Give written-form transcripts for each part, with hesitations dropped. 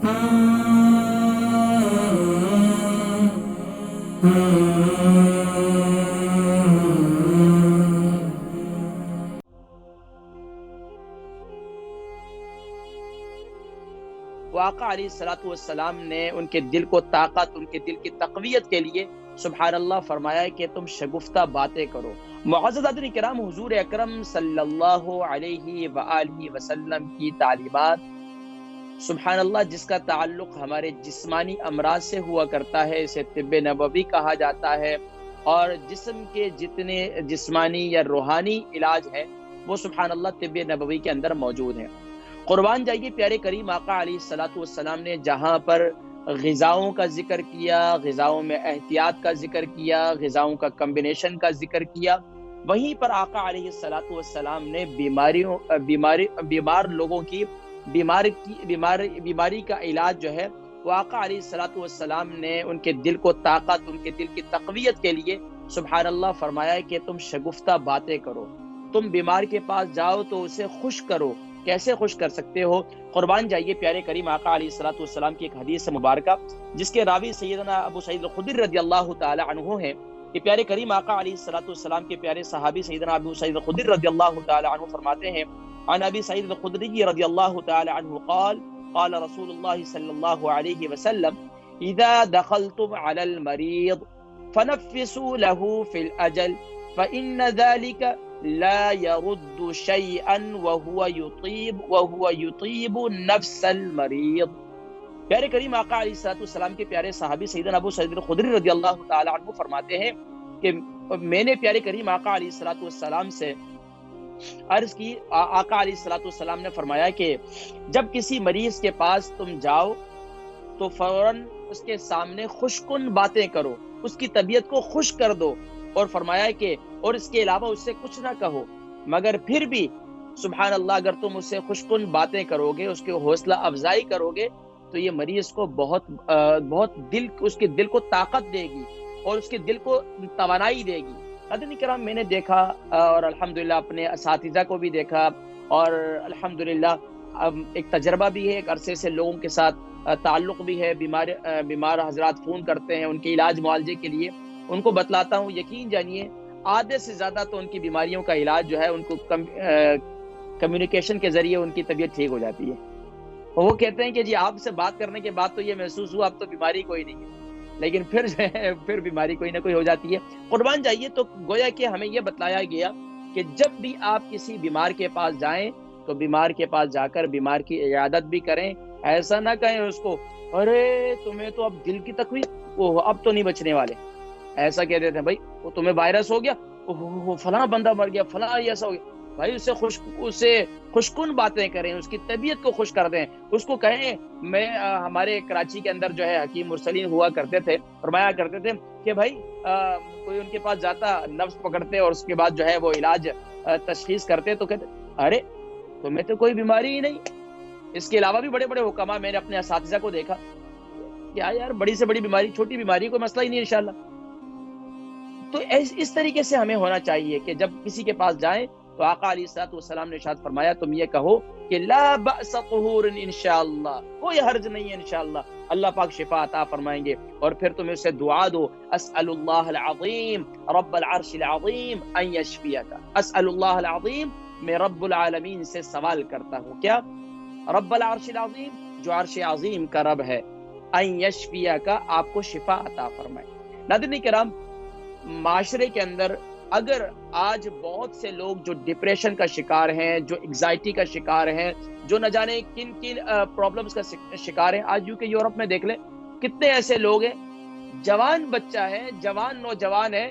آقا علیہ الصلوۃ والسلام نے ان کے دل کو طاقت، ان کے دل کی تقویت کے لیے سبحان اللہ فرمایا کہ تم شگفتہ باتیں کرو۔ معزز حضرات کرام، حضور اکرم صلی اللہ علیہ وآلہ وسلم کی تعلیمات سبحان اللہ جس کا تعلق ہمارے جسمانی امراض سے ہوا کرتا ہے، اسے طب نبوی کہا جاتا ہے، اور جسم کے جتنے جسمانی یا روحانی علاج ہے وہ سبحان اللہ طب نبوی کے اندر موجود ہیں۔ قربان جائیے پیارے کریم آقا علیہ الصلوۃ والسلام نے جہاں پر غذاؤں کا ذکر کیا، غذاؤں میں احتیاط کا ذکر کیا، غذاؤں کا کمبینیشن کا ذکر کیا، وہیں پر آقا علیہ الصلوۃ والسلام نے بیمار لوگوں کی بیماری کا علاج جو ہے وہ آقا علیہ الصلوۃ والسلام نے ان کے دل کو طاقت، ان کے دل کی تقویت کے لیے سبحان اللہ فرمایا ہے کہ تم شگفتہ باتیں کرو، تم بیمار کے پاس جاؤ تو اسے خوش کرو۔ کیسے خوش کر سکتے ہو؟ قربان جائیے پیارے کریم آقا علیہ الصلوۃ والسلام کی ایک حدیث مبارکہ جس کے راوی سیدنا ابو سعید الخدری رضی اللہ تعالی عنہ ہیں کہ پیارے کریم آقا علیہ الصلوۃ والسلام کے پیارے صحابی سیدنا ابو سعید الخدری رضی اللہ تعالی عنہ فرماتے ہیں عن ابی سعید الخدری رضی اللہ تعالی عنہ قال رسول اللہ صلی اللہ علیہ وسلم اذا دخلتم على المريض فنفسوا له في الاجل فان ذلك لا يرد شيئا وهو يطيب نفس المريض۔ پیارے کریم آقا علیہ الصلوۃ والسلام کے پیارے صحابی سیدنا ابو سعید الخدری رضی اللہ تعالی عنہ فرماتے ہیں کہ میں نے پیارے کریم آقا علیہ الصلوۃ والسلام سے عرض کی، آقا علیہ الصلوۃ والسلام نے فرمایا کہ جب کسی مریض کے پاس تم جاؤ تو فوراً اس کے سامنے خوشکن باتیں کرو، اس کی طبیعت کو خوش کر دو، اور فرمایا کہ اور اس کے علاوہ اس سے کچھ نہ کہو، مگر پھر بھی سبحان اللہ اگر تم اس سے خوشکن باتیں کرو گے، اس کے حوصلہ افزائی کرو گے تو یہ مریض کو بہت اس کے دل کو طاقت دے گی اور اس کے دل کو توانائی دے گی۔ حضرات کرام، میں نے دیکھا اور الحمدللہ اپنے اساتذہ کو بھی دیکھا، اور الحمدللہ ایک تجربہ بھی ہے، ایک عرصے سے لوگوں کے ساتھ تعلق بھی ہے، بیمار حضرات فون کرتے ہیں ان کے علاج معالجے کے لیے، ان کو بتلاتا ہوں، یقین جانیے آدھے سے زیادہ تو ان کی بیماریوں کا علاج جو ہے ان کو کمیونیکیشن کے ذریعے ان کی طبیعت ٹھیک ہو جاتی ہے۔ وہ کہتے ہیں کہ جی آپ سے بات کرنے کے بعد تو یہ محسوس ہوا اب تو بیماری کوئی نہیں ہے، لیکن پھر جو ہے پھر بیماری کوئی نہ کوئی ہو جاتی ہے۔ قربان جائیے، تو گویا کہ ہمیں یہ بتلایا گیا کہ جب بھی آپ کسی بیمار کے پاس جائیں تو بیمار کے پاس جا کر بیمار کی عیادت بھی کریں، ایسا نہ کہیں اس کو ارے تمہیں تو اب دل کی تکلیف اب تو نہیں بچنے والے، ایسا کہہ دیتے ہیں بھائی وہ تمہیں وائرس ہو گیا، فلاں بندہ مر گیا، فلاں ایسا ہو گیا، بھائی اسے خوشکن باتیں کریں، اس کی طبیعت کو خوش کر دیں، اس کو کہیں میں ہمارے کراچی کے اندر جو ہے حکیم مرسلین ہوا کرتے تھے، فرمایا کرتے تھے کہ بھائی کوئی ان کے پاس جاتا، نفس پکڑتے اور اس کے بعد جو ہے وہ علاج تشخیص کرتے تو کہتے ارے تمہیں تو کوئی بیماری ہی نہیں۔ اس کے علاوہ بھی بڑے بڑے حکما میں نے اپنے اساتذہ کو دیکھا کہ یار بڑی سے بڑی بیماری، چھوٹی بیماری کوئی مسئلہ ہی نہیں انشاءاللہ۔ تو اس طریقے سے ہمیں ہونا چاہیے کہ جب کسی کے پاس جائیں تو آقا علیہ الصلوۃ والسلام نے ارشاد فرمایا تم یہ کہو کہ لا بأس طہور انشاءاللہ، کوئی حرج نہیں ہے انشاءاللہ، اللہ پاک شفا عطا فرمائیں گے، اور پھر تم اسے دعا دو اسأل اللہ العظیم رب العرش العظیم ان یشفیک، اسأل اللہ العظیم میں رب العالمین سے سوال کرتا ہوں، کیا؟ رب العرش العظیم جو عرش عظیم کا رب ہے، ان یشفیک آپ کو شفا عطا فرمائے۔ ناظرین کرام، معاشرے کے اندر اگر آج بہت سے لوگ جو ڈپریشن کا شکار ہیں، جو انگزائٹی کا شکار ہیں، جو نہ جانے کن کن پرابلمز کا شکار ہیں، آج یوکے یورپ میں دیکھ لیں کتنے ایسے لوگ ہیں، جوان بچہ ہے، جوان نوجوان ہے،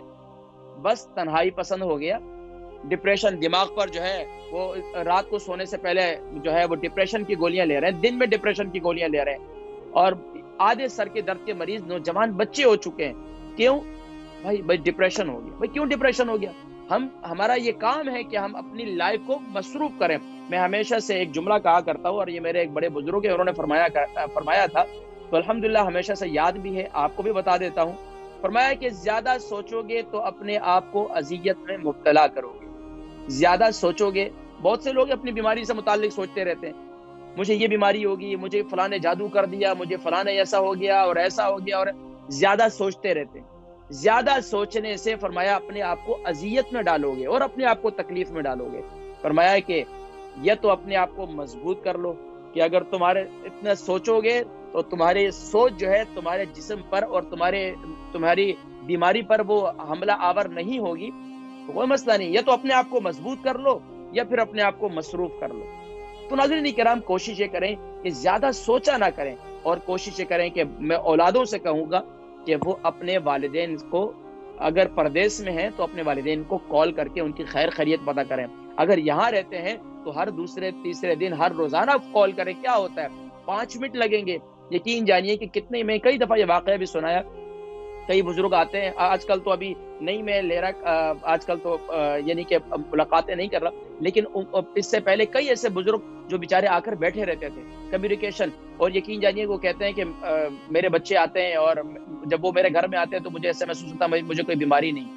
بس تنہائی پسند ہو گیا، ڈپریشن دماغ پر جو ہے وہ رات کو سونے سے پہلے جو ہے وہ ڈپریشن کی گولیاں لے رہے ہیں، دن میں ڈپریشن کی گولیاں لے رہے ہیں، اور آدھے سر کے درد کے مریض نوجوان بچے ہو چکے ہیں۔ کیوں؟ بھائی ڈپریشن ہو گیا۔ بھائی کیوں ڈپریشن ہو گیا؟ ہمارا یہ کام ہے کہ ہم اپنی لائف کو مصروف کریں۔ میں ہمیشہ سے ایک جملہ کہا کرتا ہوں، اور یہ میرے ایک بڑے بزرگ ہیں، انہوں نے فرمایا تھا، تو الحمدللہ ہمیشہ سے یاد بھی ہے، آپ کو بھی بتا دیتا ہوں۔ فرمایا کہ زیادہ سوچو گے تو اپنے آپ کو اذیت میں مبتلا کرو گے، زیادہ سوچو گے۔ بہت سے لوگ اپنی بیماری سے متعلق سوچتے رہتے ہیں، مجھے یہ بیماری ہوگی، مجھے فلاں نے جادو کر دیا، مجھے فلاں نے ایسا ہو گیا اور ایسا ہو گیا، اور زیادہ سوچتے رہتے ہیں. زیادہ سوچنے سے فرمایا اپنے آپ کو اذیت میں ڈالو گے اور اپنے آپ کو تکلیف میں ڈالو گے. فرمایا کہ یا تو اپنے آپ کو مضبوط کر لو کہ اگر تمہارے اتنا سوچو گے تو تمہاری سوچ جو ہے تمہارے جسم پر اور تمہاری بیماری پر وہ حملہ آور نہیں ہوگی تو کوئی مسئلہ نہیں. یا تو اپنے آپ کو مضبوط کر لو یا پھر اپنے آپ کو مصروف کر لو. تو ناظرین کرام کوشش یہ کریں کہ زیادہ سوچا نہ کریں، اور کوشش یہ کریں کہ میں اولادوں سے کہوں گا کہ وہ اپنے والدین کو اگر پردیس میں ہیں تو اپنے والدین کو کال کر کے ان کی خیر خیریت پتہ کریں. اگر یہاں رہتے ہیں تو ہر دوسرے تیسرے دن ہر روزانہ کال کریں. کیا ہوتا ہے 5 منٹ لگیں گے. یقین جانیے کہ کتنے، میں کئی دفعہ یہ واقعہ بھی سنایا، کئی بزرگ آتے ہیں آج کل تو ابھی نہیں میں لے رہا، آج کل تو یعنی کہ ملاقاتیں نہیں کر رہا، لیکن اس سے پہلے کئی ایسے بزرگ جو بیچارے آ کر بیٹھے رہتے تھے، کمیونیکیشن. اور یقین جانیے وہ کہتے ہیں کہ میرے بچے آتے ہیں اور جب وہ میرے گھر میں آتے ہیں تو مجھے ایسا محسوس ہوتا ہے مجھے کوئی بیماری نہیں،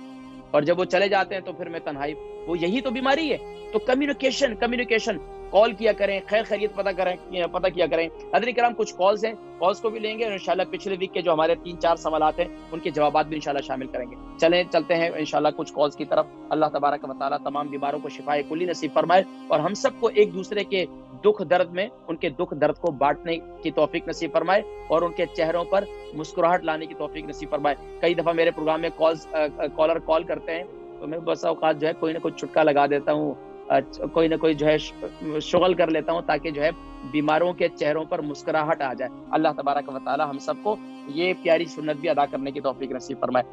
اور جب وہ چلے جاتے ہیں تو پھر میں تنہائی. وہ یہی تو بیماری ہے. تو کمیونیکیشن کال کیا کریں، خیر خیریت پتہ کیا کریں. حضرات کرام کچھ کالز ہیں، کالز کو بھی لیں گے اور انشاءاللہ پچھلے ویک کے جو ہمارے 3-4 سوالات ہیں ان کے جوابات بھی انشاءاللہ شامل کریں گے. چلتے ہیں انشاءاللہ کچھ کالز کی طرف. اللہ تبارک و تعالی تمام بیماروں کو شفائے کلی نصیب فرمائے اور ہم سب کو ایک دوسرے کے دکھ درد میں ان کے دکھ درد کو بانٹنے کی توفیق نصیب فرمائے اور ان کے چہروں پر مسکراہٹ لانے کی توفیق نصیب فرمائے. کئی دفعہ میرے پروگرام میں کالر کال کرتے ہیں تو میں بس اوقات جو ہے کوئی نہ کوئی چھٹکا لگا دیتا ہوں، کوئی نہ کوئی جو ہے شغل کر لیتا ہوں تاکہ جو ہے بیماروں کے چہروں پر مسکراہٹ آ جائے. اللہ تبارک و تعالی ہم سب کو یہ پیاری سنت بھی ادا کرنے کی توفیق نصیب فرمائے.